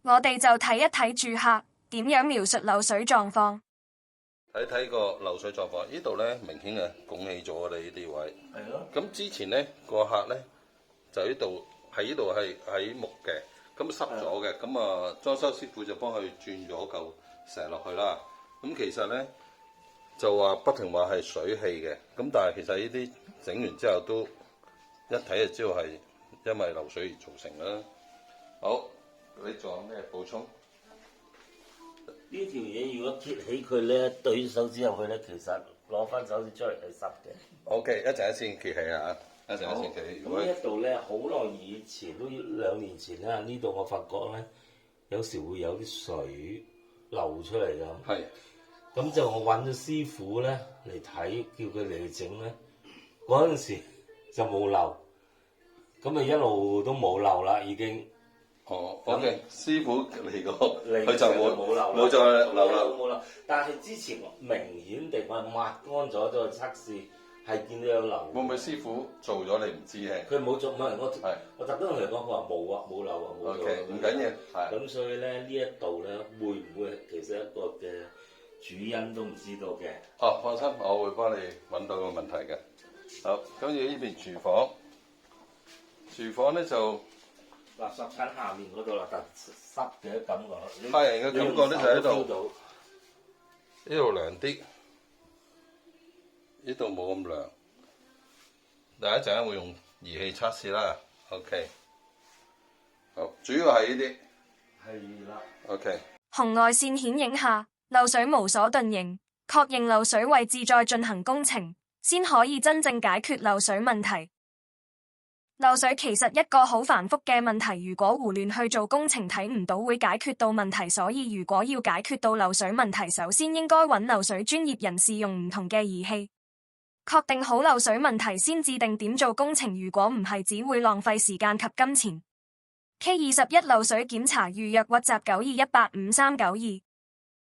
我哋就睇一睇住客點樣描述漏水狀況。睇睇個漏水狀況，呢度咧明顯係拱起咗我哋呢啲位。係咯。咁之前咧個客咧就呢度係喺木嘅，咁濕咗嘅，咁啊裝修師傅就幫佢轉咗嚿石落去啦。咁其實咧就話不停話係水氣嘅，咁但係其實呢啲整完之後都一睇就知道係因為漏水而造成啦。好，你仲有咩補充？呢條嘢如果揭起佢咧，對手指入去咧，其實攞翻手指出嚟係濕嘅。OK， 一陣先揭起啊！一陣先揭起。咁呢一度咧，好耐以前都2年前啦，呢度我發覺咧，有時會有啲水流出嚟㗎。係。咁就我揾咗師傅咧嚟睇，叫佢嚟整咧，嗰陣時就冇漏，咁咪一路都冇漏啦，已經。哦，OK，師傅嚟過，佢就冇再漏啦。冇漏，但係之前明顯地我係抹乾咗再測試，係見到有漏。會唔會師傅做咗你唔知咧？佢冇做，唔係我特登同佢講，佢話冇啊，冇漏啊，冇做。OK，唔緊要。係。咁所以咧呢一度咧會唔會其實一個嘅主因都唔知道嘅？哦，放心，我會幫你揾到個問題嘅。好，跟住呢邊廚房，廚房咧就垃圾間下面嗰度啦，但濕嘅感覺。客人嘅感覺咧就喺度，呢度涼啲，呢度冇咁涼。但係一陣間會用儀器測試啦。OK， 好，主要係呢啲。係啦。OK。紅外線顯影下，漏水無所遁形，確認漏水位置再進行工程，先可以真正解決漏水問題。漏水其實一個好繁複嘅問題，如果胡亂去做工程，睇唔到會解決到問題。所以如果要解決到漏水問題，首先應該揾漏水專業人士用唔同嘅儀器，確定好漏水問題先至定點做工程。如果唔係，只會浪費時間及金錢。K21 漏水檢查預約WhatsApp 92185392。